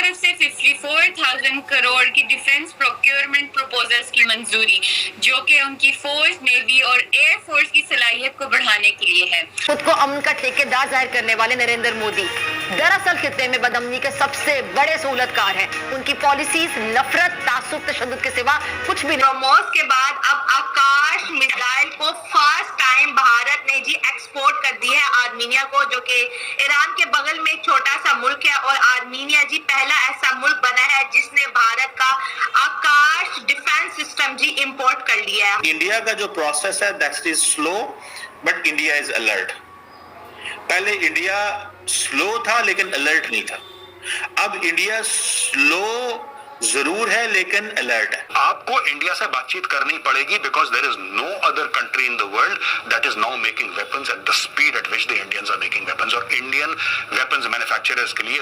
तरफ से 54,000 करोड़ की डिफेंस प्रोक्योरमेंट प्रपोजल्स की मंजूरी, जो कि उनकी फोर्स, नेवी और एयर फोर्स की सलाहियत को बढ़ाने के लिए है। खुद को अमन का ठेकेदार जाहिर करने वाले नरेंद्र मोदी दरअसल खित्ते में बदअमनी के सबसे बड़े सहूलतकार हैं। उनकी पॉलिसीज नफरत, तासुब, तशद्दुद के सिवा कुछ भी नहीं। ब्रह्मोस के बाद अब आकाश मिसाइल को फर्स्ट टाइम भारत ने जी एक्सपोर्ट कर दी है आर्मीनिया को, जो कि ईरान के बगल में एक छोटा सा मुल्क है, और आर्मीनिया जी पहला ऐसा मुल्क बना है जिसने भारत का आकाश डिफेंस सिस्टम जी इंपोर्ट कर लिया है। इंडिया का जो प्रोसेस है that is slow but India is alert. पहले इंडिया स्लो था लेकिन अलर्ट नहीं था। अब इंडिया स्लो जरूर है लेकिन अलर्ट है। आपको इंडिया से बातचीत करनी पड़ेगी because there is no other country in the world that is now making weapons at the speed at which the Indians are making weapons. और इंडियन वेपन्स मैन्युफैक्चरर्स के लिए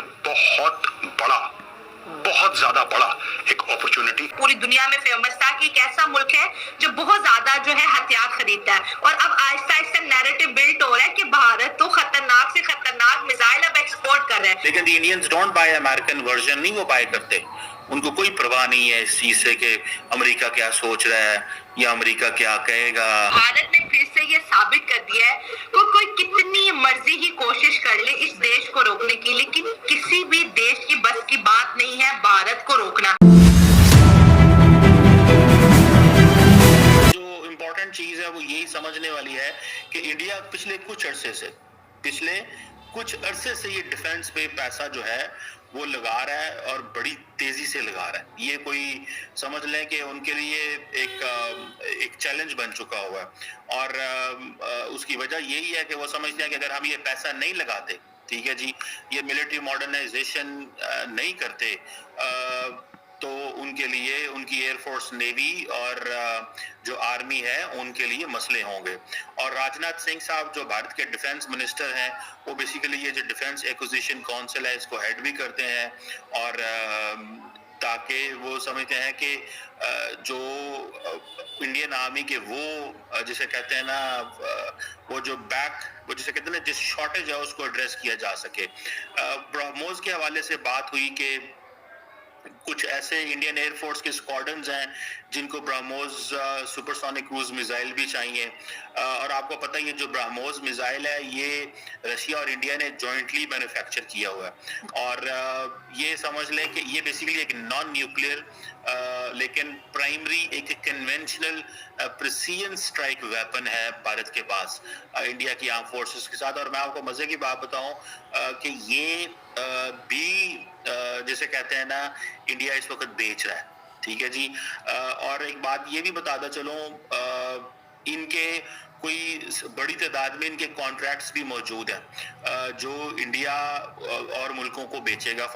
बहुत ज्यादा बड़ा एक अपॉर्चुनिटी पूरी दुनिया में फेमस था कि एक ऐसा मुल्क है जो बहुत ज्यादा जो है हथियार खरीदता है, और अब आहिस्ता आहिस्ता नैरेटिव बिल्ड हो रहा है कि भारत तो खतरनाक से खतरनाक मिसाइल अब एक्सपोर्ट कर रहा है। लेकिन Indians don't buy American version, नहीं वो बाय करते। उनको कोई परवाह नहीं है इस चीज से कि अमेरिका क्या सोच रहा है या अमेरिका क्या कहेगा। भारत ने फिर से ये साबित कर दिया है वो कोई कितनी मर्जी ही कोशिश कर ले इस देश को रोकने की, लेकिन किसी भी देश की बस की बात नहीं है भारत को रोकना। जो इम्पोर्टेंट चीज है वो यही समझने वाली है कि इंडिया पिछले कुछ अरसे से ये डिफेंस पे पैसा जो है वो लगा रहा है और बड़ी तेजी से लगा रहा है। ये कोई समझ लें कि उनके लिए एक चैलेंज बन चुका हुआ है, और उसकी वजह यही है कि वो समझते हैं कि अगर हम ये पैसा नहीं लगाते, ठीक है जी, ये मिलिट्री मॉडर्नाइजेशन नहीं करते, तो उनके लिए उनकी एयरफोर्स, नेवी और जो आर्मी है उनके लिए मसले होंगे। और राजनाथ सिंह साहब जो भारत के डिफेंस मिनिस्टर हैं वो बेसिकली ये जो डिफेंस एक्विजिशन काउंसिल है इसको हेड भी करते हैं, और ताकि वो समझते हैं कि जो इंडियन आर्मी के वो जिसे कहते हैं ना वो जिसे कहते हैं ना जिस शॉर्टेज है उसको एड्रेस किया जा सके। ब्रह्मोस के हवाले से बात हुई कि कुछ ऐसे इंडियन एयरफोर्स के स्क्वाड्रन्स हैं जिनको ब्रह्मोस सुपरसोनिक क्रूज मिसाइल भी चाहिए, और आपको पता है ये जो ब्रह्मोस मिसाइल है ये रशिया और इंडिया ने जॉइंटली मैन्युफैक्चर किया हुआ है। और ये समझ लें कि ये बेसिकली एक नॉन न्यूक्लियर लेकिन प्राइमरी एक कन्वेंशनल प्रिसीजन स्ट्राइक वेपन है भारत के पास इंडिया की आर्म फोर्सेस के साथ। और मैं आपको मजे की बात बताऊं कि ये भी जिसे कहते हैं ना इंडिया इस वक्त बेच रहा है, ठीक है जी। और एक बात ये भी बताता चलूं, इनके कोई बड़ी तादाद में इनके कॉन्ट्रैक्ट्स भी मौजूद हैं जो इंडिया और मुल्कों को बेचेगा।